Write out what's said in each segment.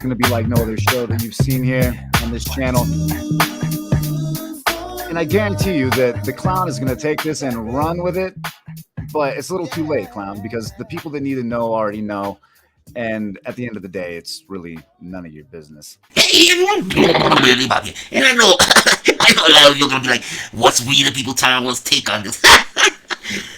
Going to be like no other show that you've seen here on this channel. And I guarantee you that the clown is going to take this and run with it. But it's a little too late, clown, because the people that need to know already know. And at the end of the day, it's really none of your business. Hey, everyone, really about it. And I know, I know a lot of you are going to be like, what's We the People Tyrants' take on this?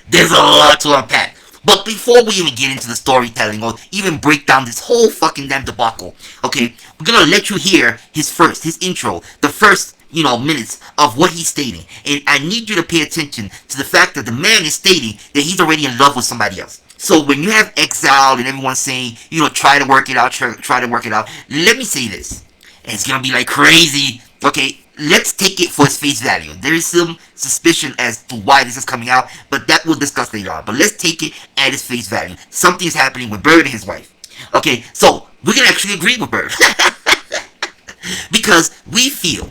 There's a lot to unpack. But before we even get into the storytelling or even break down this whole fucking damn debacle, okay, we're going to let you hear his intro, the first, minutes of what he's stating. And I need you to pay attention to the fact that the man is stating that he's already in love with somebody else. So when you have Exile and everyone saying, try to work it out, try to work it out, let me say this. And it's going to be like crazy. Okay, let's take it for its face value. There is some suspicion as to why this is coming out, but that we'll discuss later on. But let's take it at its face value. Something is happening with Bird and his wife. Okay, so we can actually agree with Bird. Because we feel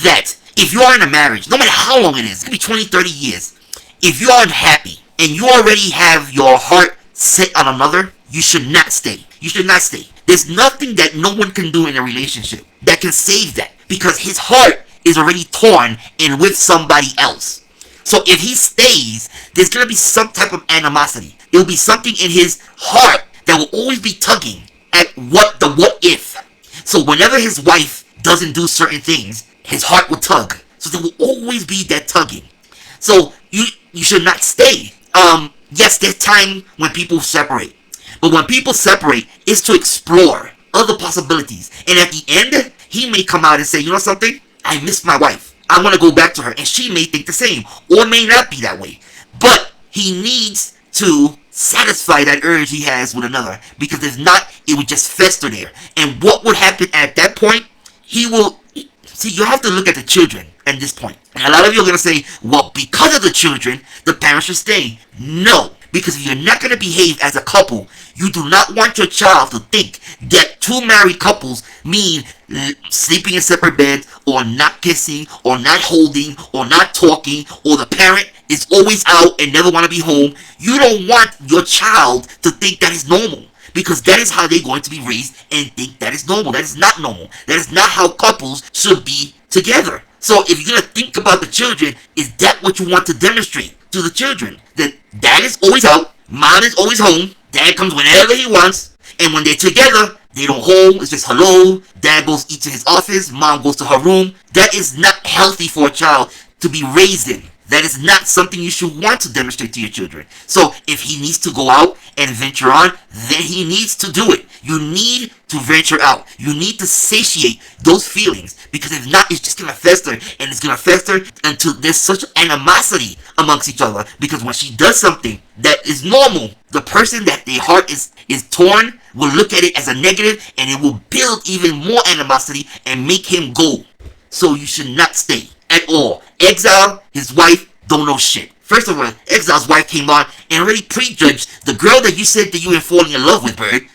that if you are in a marriage, no matter how long it is, it could be 20, 30 years, if you are unhappy, and you already have your heart set on another, you should not stay. You should not stay. There's nothing that no one can do in a relationship that can save that. Because his heart is already torn and with somebody else. So if he stays, there's going to be some type of animosity. There will be something in his heart that will always be tugging at what if. So whenever his wife doesn't do certain things, his heart will tug. So there will always be that tugging. So you should not stay. Yes, there's time when people separate. But when people separate, it's to explore other possibilities. And at the end, he may come out and say, you know something? I miss my wife. I want to go back to her. And she may think the same. Or may not be that way. But he needs to satisfy that urge he has with another. Because if not, it would just fester there. And what would happen at that point? He will... See, you have to look at the children at this point. And a lot of you are going to say, well, because of the children, the parents should stay. No. Because if you're not going to behave as a couple, you do not want your child to think that two married couples mean sleeping in separate beds, or not kissing, or not holding, or not talking, or the parent is always out and never want to be home. You don't want your child to think that is normal. Because that is how they're going to be raised and think that is normal. That is not normal. That is not how couples should be together. So if you're going to think about the children, is that what you want to demonstrate to the children? That dad is always out, mom is always home, dad comes whenever he wants, and when they're together, they don't home, it's just hello, dad goes eat to his office, mom goes to her room. That is not healthy for a child to be raised in. That is not something you should want to demonstrate to your children. So if he needs to go out and venture on, then he needs to do it. You need to venture out. You need to satiate those feelings. Because if not, it's just going to fester. And it's going to fester until there's such animosity amongst each other. Because when she does something that is normal, the person that their heart is torn will look at it as a negative. And it will build even more animosity and make him go. So you should not stay at all. Exile, his wife, don't know shit. First of all, Exile's wife came on and already prejudged the girl that you said that you were falling in love with, Bird.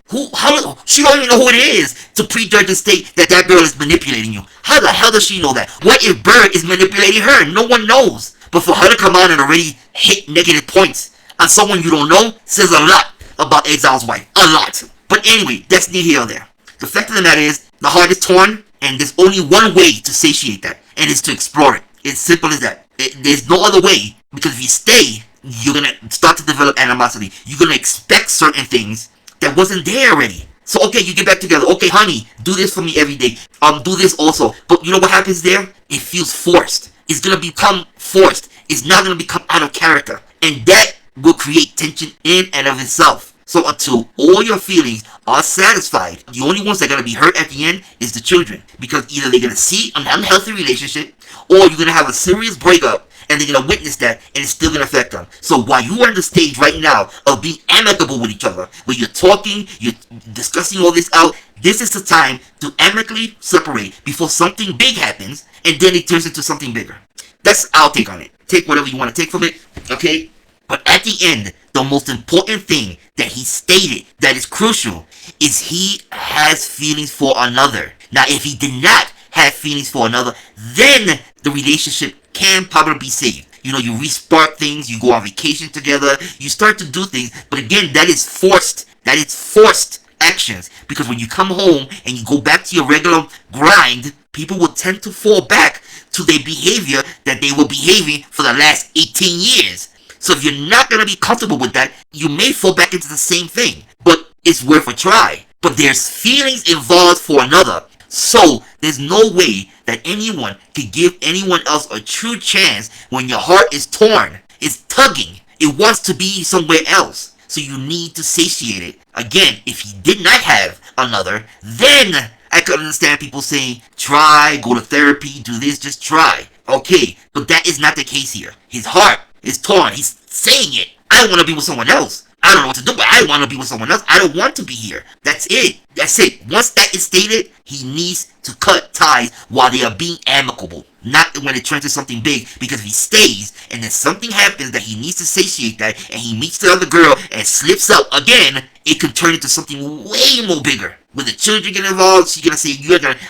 She don't even know who it is to prejudge and state that that girl is manipulating you. How the hell does she know that? What if Bird is manipulating her? No one knows. But for her to come on and already hit negative points on someone you don't know says a lot about Exile's wife. A lot. But anyway, that's neither here or there. The fact of the matter is, the heart is torn, and there's only one way to satiate that, and it's to explore it. It's simple as that. There's no other way, because if you stay, you're going to start to develop animosity. You're going to expect certain things that wasn't there already. So, okay, you get back together. Okay, honey, do this for me every day. Do this also. But you know what happens there? It feels forced. It's going to become forced. It's not going to become out of character. And that will create tension in and of itself. So until all your feelings are satisfied, the only ones that are going to be hurt at the end is the children. Because either they're going to see an unhealthy relationship, or you're going to have a serious breakup, and they're going to witness that, and it's still going to affect them. So while you are on the stage right now of being amicable with each other, where you're talking, you're discussing all this out, this is the time to amicably separate before something big happens, and then it turns into something bigger. That's our take on it. Take whatever you want to take from it, okay? But at the end, the most important thing that he stated that is crucial is he has feelings for another. Now, if he did not have feelings for another, then the relationship can probably be saved. You know, you respark things, you go on vacation together, you start to do things. But again, that is forced. That is forced actions. Because when you come home and you go back to your regular grind, people will tend to fall back to their behavior that they were behaving for the last 18 years. So if you're not going to be comfortable with that, you may fall back into the same thing. But it's worth a try. But there's feelings involved for another. So there's no way that anyone can give anyone else a true chance when your heart is torn. It's tugging. It wants to be somewhere else. So you need to satiate it. Again, if he did not have another, then I could understand people saying, try, go to therapy, do this, just try. Okay, but that is not the case here. His heart is torn. He's saying it. I want to be with someone else. I don't know what to do, but I want to be with someone else. I don't want to be here. That's it. That's it. Once that is stated, he needs to cut ties while they are being amicable. Not when it turns into something big, because if he stays and then something happens that he needs to satiate that and he meets the other girl and slips up again, it can turn into something way more bigger. When the children get involved, she's going to say,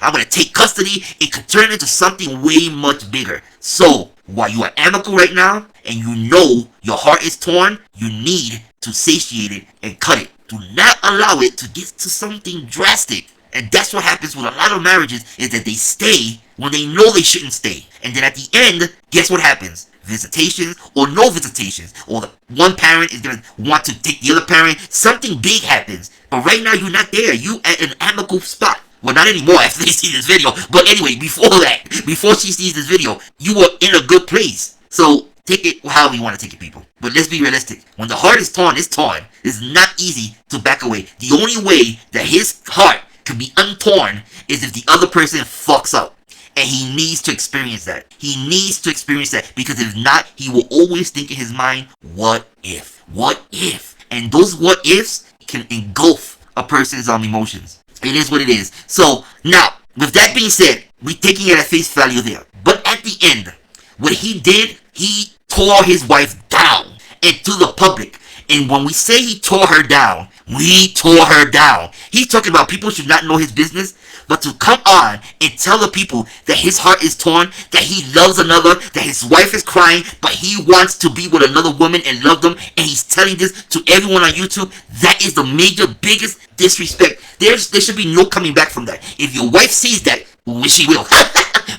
I'm going to take custody. It could turn into something way much bigger. So, while you are amicable right now and you know your heart is torn, you need to satiate it and cut it. Do not allow it to get to something drastic. And that's what happens with a lot of marriages, is that they stay when they know they shouldn't stay. And then at the end, guess what happens? Visitations or no visitations. Or the one parent is going to want to take the other parent. Something big happens. But right now, you're not there. You at an amicable spot. Well, not anymore after they see this video. But anyway, before that, before she sees this video, you were in a good place. So take it however you want to take it, people. But let's be realistic. When the heart is torn, it's torn. It's not easy to back away. The only way that his heart can be untorn is if the other person fucks up. And he needs to experience that. He needs to experience that. Because if not, he will always think in his mind, what if? What if? And those what ifs can engulf a person's emotions. It is what it is. So, now, with that being said, we're taking it at face value there. But at the end, what he did, he tore his wife down and to the public. And when we say he tore her down, we tore her down. He's talking about people should not know his business, but to come on and tell the people that his heart is torn, that he loves another, that his wife is crying, but he wants to be with another woman and love them, and he's telling this to everyone on YouTube, that is the major, biggest disrespect. There should be no coming back from that. If your wife sees that, which she will,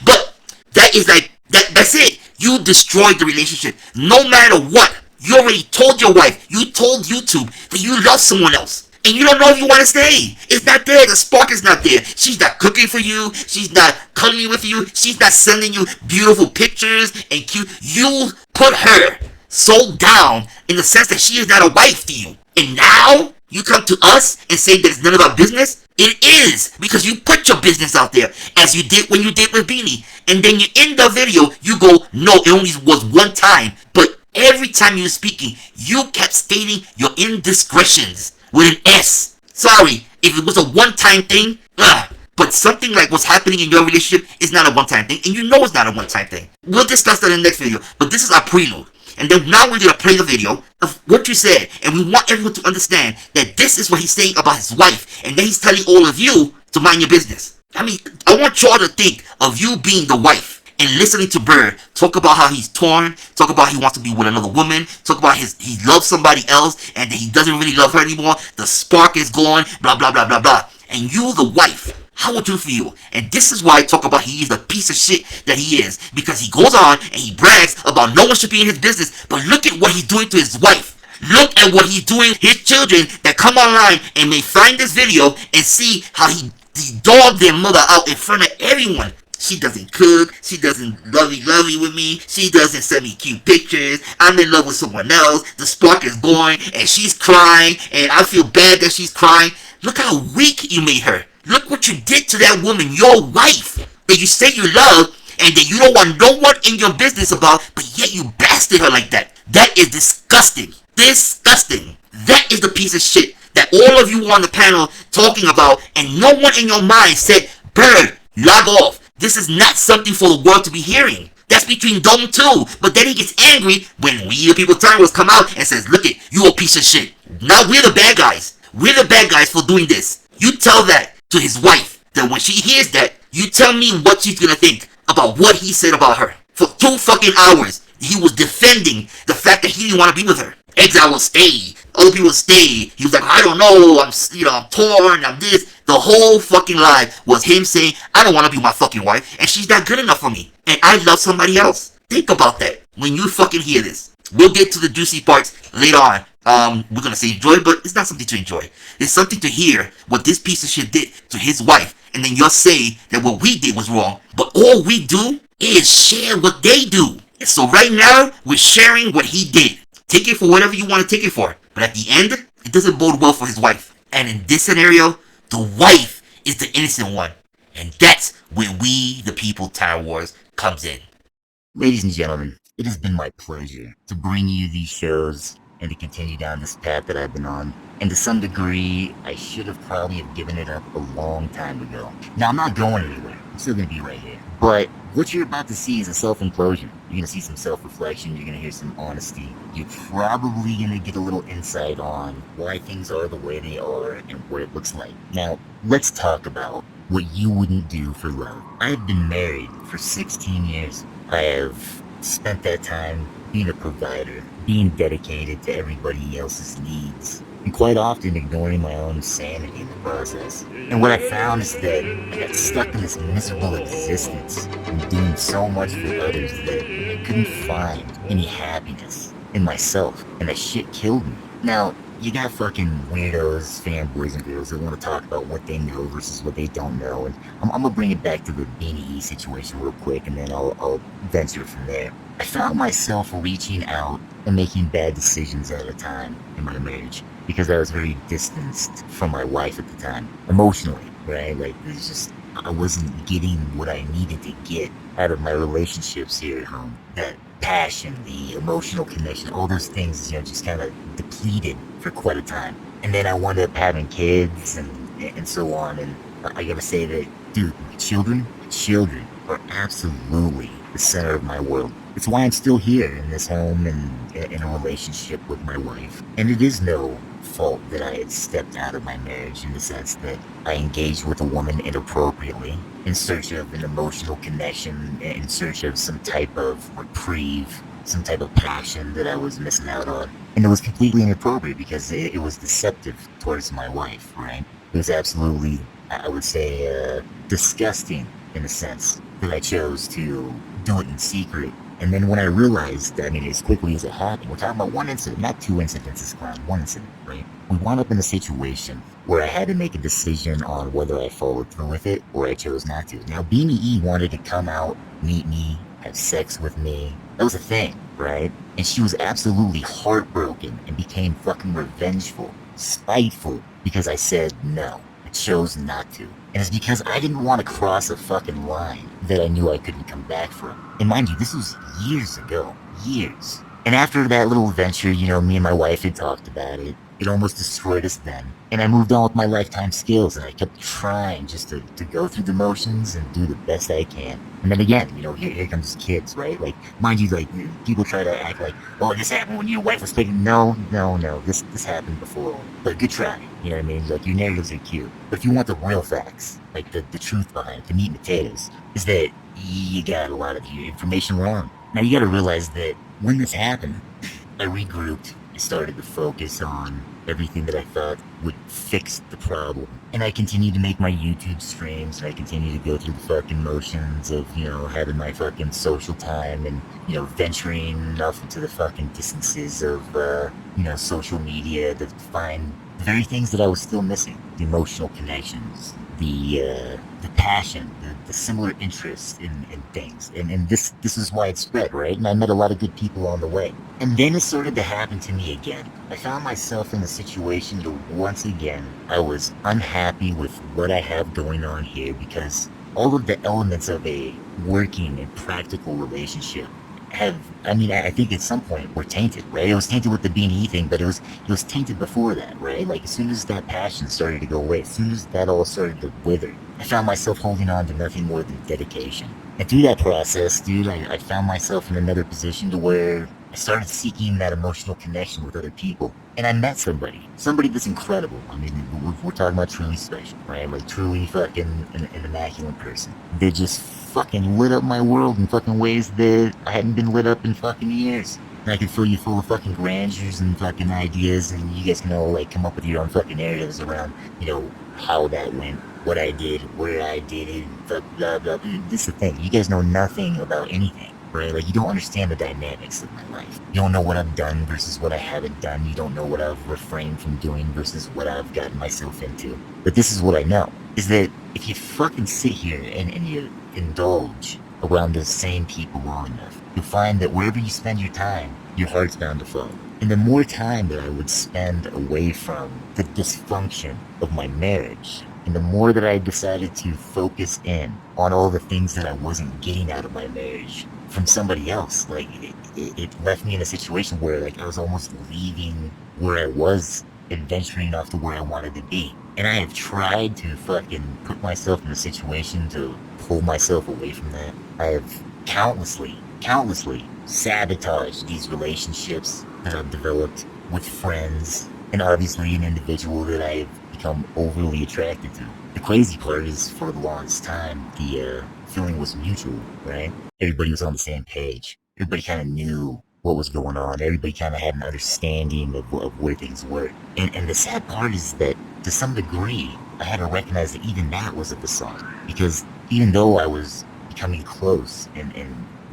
but that is like, that's it. You destroyed the relationship. No matter what, you already told your wife, you told YouTube that you love someone else. And you don't know if you want to stay. It's not there. The spark is not there. She's not cooking for you. She's not cuddling with you. She's not sending you beautiful pictures and cute. You put her so down in the sense that she is not a wife to you. And now you come to us and say that it's none of our business? It is, because you put your business out there, as you did when you did with Beanie. And then you end the video, you go, no, it only was one time. But every time you were speaking, you kept stating your indiscretions with an S. Sorry, if it was a one-time thing, but something like what's happening in your relationship is not a one-time thing, and you know it's not a one-time thing. We'll discuss that in the next video, but this is our prelude. And then now we're going to play the video of what you said, and we want everyone to understand that this is what he's saying about his wife, and then he's telling all of you to mind your business. I mean, I want y'all to think of you being the wife and listening to Bird talk about how he's torn, talk about he wants to be with another woman, talk about he loves somebody else and that he doesn't really love her anymore, the spark is gone, blah, blah, blah, blah, blah. And you, the wife, how would you feel? And this is why I talk about he is the piece of shit that he is. Because he goes on and he brags about no one should be in his business, but look at what he's doing to his wife. Look at what he's doing his children that come online and may find this video and see how he dogged their mother out in front of everyone. She doesn't cook, she doesn't lovey-lovey with me, she doesn't send me cute pictures, I'm in love with someone else, the spark is going, and she's crying, and I feel bad that she's crying. Look how weak you made her. Look what you did to that woman, your wife, that you say you love, and that you don't want no one in your business about, but yet you bastard her like that. That is disgusting. Disgusting. That is the piece of shit that all of you on the panel talking about, and no one in your mind said, Bird, log off. This is not something for the world to be hearing. That's between them two. But then he gets angry when We the People Tyrants come out and says, look it, you a piece of shit. Now we're the bad guys. We're the bad guys for doing this. You tell that to his wife. Then when she hears that, you tell me what she's gonna think about what he said about her. For 2 fucking hours, he was defending the fact that he didn't want to be with her. Exile will stay. Other people stayed. He was like, I don't know, I'm torn, I'm this. The whole fucking lie was him saying, I don't want to be my fucking wife, and she's not good enough for me, and I love somebody else. Think about that when you fucking hear this. We'll get to the juicy parts later on. We're gonna say enjoy, but it's not something to enjoy. It's something to hear what this piece of shit did to his wife, and then you'll say that what we did was wrong, but all we do is share what they do. And so right now, we're sharing what he did. Take it for whatever you want to take it for, but at the end, it doesn't bode well for his wife. And in this scenario, the wife is the innocent one, and that's where we, the people, Tyrant Wars, comes in. Ladies and gentlemen, it has been my pleasure to bring you these shows and to continue down this path that I've been on. And to some degree, I should have probably have given it up a long time ago. Now, I'm not going anywhere. I'm still going to be right here. But what you're about to see is a self-implosion. You're going to see some self-reflection. You're going to hear some honesty. You're probably going to get a little insight on why things are the way they are and what it looks like. Now, let's talk about what you wouldn't do for love. I've been married for 16 years. I have spent that time being a provider, being dedicated to everybody else's needs, and quite often ignoring my own sanity in the process. And what I found is that I got stuck in this miserable existence and doing so much for others that I couldn't find any happiness in myself, and that shit killed me. Now, you got fucking weirdos, fanboys and girls that want to talk about what they know versus what they don't know, and I'm gonna bring it back to the Beanie E situation real quick, and then I'll venture from there. I found myself reaching out and making bad decisions at a time in my marriage because I was very distanced from my wife at the time, emotionally, right? Like, it's just, I wasn't getting what I needed to get out of my relationships here at home. That passion, the emotional connection, all those things, just kind of depleted for quite a time. And then I wound up having kids and so on, and I gotta say that, dude, children are absolutely the center of my world. It's why I'm still here in this home and in a relationship with my wife. And it is no fault that I had stepped out of my marriage in the sense that I engaged with a woman inappropriately in search of an emotional connection, in search of some type of reprieve, some type of passion that I was missing out on. And it was completely inappropriate because it was deceptive towards my wife, right? It was absolutely, I would say, disgusting in a sense that I chose to do it in secret. And then when I realized, as quickly as it happened, we're talking about one incident, not two incidences, Clown, one incident, right? We wound up in a situation where I had to make a decision on whether I followed through with it or I chose not to. Now, Beanie E wanted to come out, meet me, have sex with me. That was a thing, right? And she was absolutely heartbroken and became fucking revengeful, spiteful, because I said no. I chose not to. And it's because I didn't want to cross a fucking line that I knew I couldn't come back from. And mind you, this was years ago. Years. And after that little adventure, me and my wife had talked about it. It almost destroyed us then. And I moved on with my lifetime skills, and I kept trying just to go through the motions and do the best I can. And then again, here comes kids, right? Like, mind you, like, people try to act like, oh, this happened when your wife was pregnant. No, this happened before. But good try, you know what I mean? Like, your narratives are cute. But if you want the real facts, like the truth behind it, the meat and potatoes, is that you got a lot of your information wrong. Now, you gotta realize that when this happened, I regrouped. I started to focus on everything that I thought would fix the problem. And I continued to make my YouTube streams, and I continued to go through the fucking motions of, having my fucking social time and, venturing off into the fucking distances of, social media to find the very things that I was still missing. The emotional connections, the passion, the similar interests in things. And this is widespread, right? And I met a lot of good people on the way. And then it started to happen to me again. I found myself in a situation where once again, I was unhappy with what I have going on here because all of the elements of a working and practical relationship I think at some point were tainted, right? It was tainted with the Beanie thing, but it was tainted before that, right? Like, as soon as that passion started to go away, as soon as that all started to wither, I found myself holding on to nothing more than dedication. And through that process, dude, I found myself in another position to where I started seeking that emotional connection with other people. And I met somebody that's incredible. We're talking about truly special, right? Like, truly fucking an immaculate person. They just fucking lit up my world in fucking ways that I hadn't been lit up in fucking years. And I can fill you full of fucking grandeurs and fucking ideas, and you guys can all, like, come up with your own fucking narratives around, how that went, what I did, where I did it, fuck, blah, blah, blah. This is the thing. You guys know nothing about anything, right? Like, you don't understand the dynamics of my life. You don't know what I've done versus what I haven't done. You don't know what I've refrained from doing versus what I've gotten myself into. But this is what I know, is that if you fucking sit here and you indulge around the same people long enough, you'll find that wherever you spend your time, your heart's bound to follow. And the more time that I would spend away from the dysfunction of my marriage, and the more that I decided to focus in on all the things that I wasn't getting out of my marriage from somebody else, like, it left me in a situation where, like, I was almost leaving where I was and venturing off to where I wanted to be. And I have tried to fucking put myself in a situation to pull myself away from that. I have countlessly sabotaged these relationships that I've developed with friends, and obviously an individual that I've become overly attracted to. The crazy part is, for the longest time, the feeling was mutual, right? Everybody was on the same page. Everybody kind of knew what was going on. Everybody kind of had an understanding of where things were. And the sad part is that, to some degree, I had to recognize that even that was a facade. Because even though I was becoming close and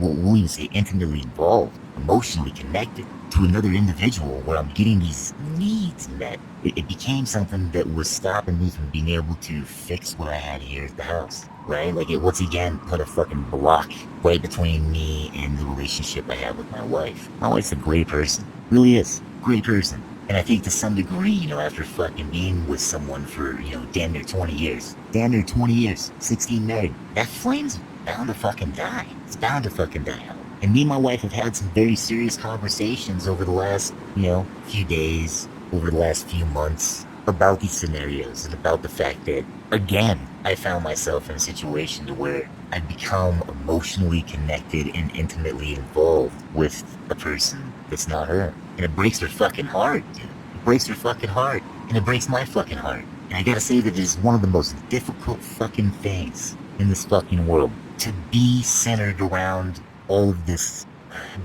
we'll even say intimately involved, emotionally connected to another individual where I'm getting these needs met, it became something that was stopping me from being able to fix what I had here at the house, right? Like, it once again put a fucking block right between me and the relationship I have with my wife. My wife's a great person, really is, great person. And I think to some degree, after fucking being with someone for, damn near 20 years, 16 married, that flame's bound to fucking die. It's bound to fucking die out. And me and my wife have had some very serious conversations over the last, few days, over the last few months, about these scenarios and about the fact that, again, I found myself in a situation to where I've become emotionally connected and intimately involved with a person that's not her. And it breaks her fucking heart, dude. It breaks her fucking heart. And it breaks my fucking heart. And I gotta say that it is one of the most difficult fucking things in this fucking world to be centered around all of this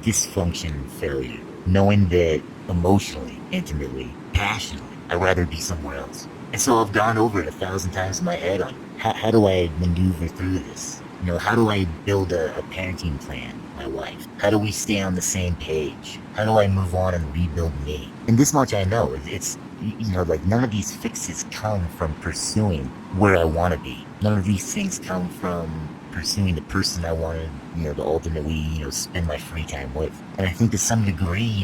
dysfunction and failure, knowing that emotionally, intimately, passionately, I'd rather be somewhere else. And so I've gone over it 1,000 times in my head on how do I maneuver through this? How do I build a parenting plan with my wife? How do we stay on the same page? How do I move on and rebuild me? And this much I know, it's, like, none of these fixes come from pursuing where I want to be. None of these things come from pursuing the person I wanted, to ultimately, spend my free time with. And I think to some degree,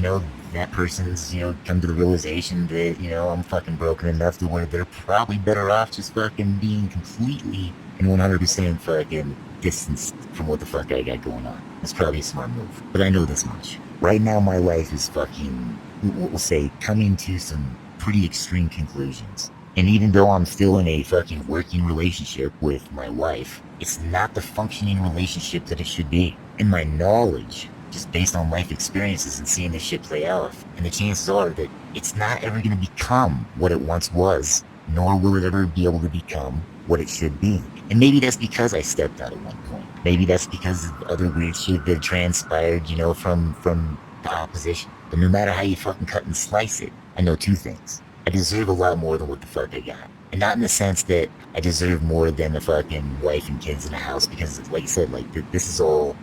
that person's, come to the realization that, I'm fucking broken enough to where they're probably better off just fucking being completely and 100% fucking distanced from what the fuck I got going on. It's probably a smart move. But I know this much. Right now, my life is fucking, we'll say, coming to some pretty extreme conclusions. And even though I'm still in a fucking working relationship with my wife, it's not the functioning relationship that it should be. And my knowledge, just based on life experiences and seeing this shit play out, and the chances are that it's not ever going to become what it once was, nor will it ever be able to become what it should be. And maybe that's because I stepped out at one point. Maybe that's because of other weird shit that transpired, from the opposition. But no matter how you fucking cut and slice it, I know two things. I deserve a lot more than what the fuck I got. And not in the sense that I deserve more than a fucking wife and kids in a house, because, like I said, like, this is all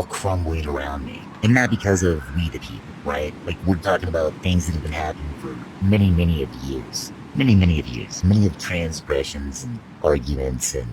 crumbling around me. And not because of we the people, right? Like, we're talking about things that have been happening for many, many of years. Many of transgressions and arguments and,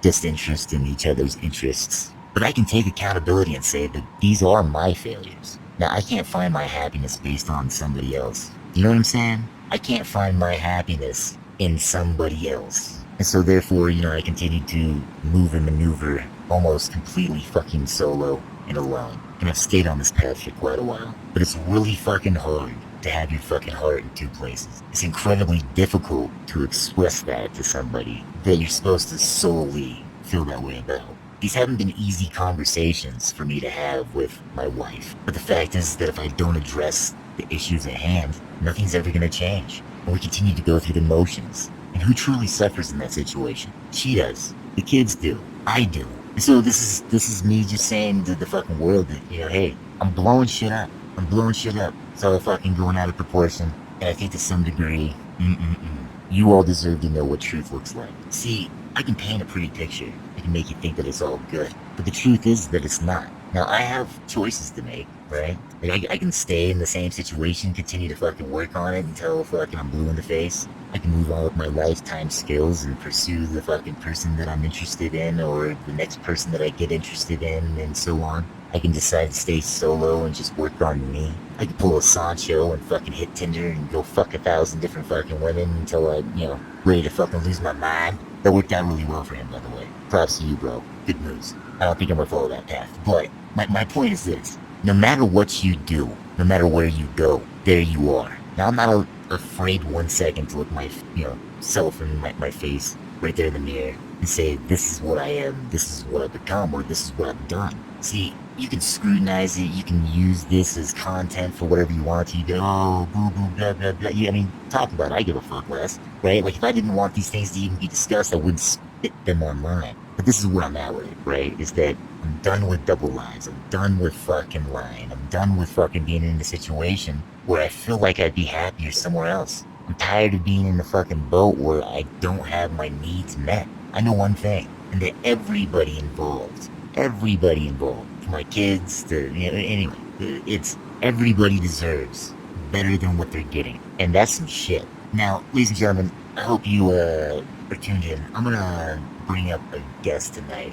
disinterest in each other's interests. But I can take accountability and say that these are my failures. Now, I can't find my happiness based on somebody else. You know what I'm saying? I can't find my happiness in somebody else. And so therefore, I continue to move and maneuver almost completely fucking solo and alone. And I've stayed on this path for quite a while. But it's really fucking hard to have your fucking heart in two places. It's incredibly difficult to express that to somebody that you're supposed to solely feel that way about. These haven't been easy conversations for me to have with my wife. But the fact is that if I don't address the issues at hand, nothing's ever going to change. And we continue to go through the motions. And who truly suffers in that situation? She does. The kids do. I do. And so this is me just saying to the fucking world that, hey, I'm blowing shit up. I'm blowing shit up. It's all fucking going out of proportion. And I think to some degree, you all deserve to know what truth looks like. See, I can paint a pretty picture. I can make you think that it's all good. But the truth is that it's not. Now, I have choices to make, right? Like, I can stay in the same situation, continue to fucking work on it until fucking I'm blue in the face. I can move on with my lifetime skills and pursue the fucking person that I'm interested in or the next person that I get interested in and so on. I can decide to stay solo and just work on me. I can pull a Sancho and fucking hit Tinder and go fuck 1,000 different fucking women until I, ready to fucking lose my mind. That worked out really well for him, by the way. Props to you, bro. Good moves. I don't think I'm gonna follow that path. But my point is this. No matter what you do, no matter where you go, there you are. Now, I'm not afraid 1 second to look my, self in my face right there in the mirror and say, this is what I am, this is what I've become, or this is what I've done. See, you can scrutinize it, you can use this as content for whatever you want to. You go, oh, boo, boo, blah, blah, blah. Yeah, I mean, talk about it, I give a fuck less, right? Like, if I didn't want these things to even be discussed, I wouldn't spit them online. But this is where I'm at with it, right? Is that I'm done with double lies. I'm done with fucking lying. I'm done with fucking being in a situation where I feel like I'd be happier somewhere else. I'm tired of being in the fucking boat where I don't have my needs met. I know one thing, and that everybody involved, from my kids to, anyway, it's everybody deserves better than what they're getting. And that's some shit. Now, ladies and gentlemen, I hope you are tuned in. I'm gonna bring up a guest tonight.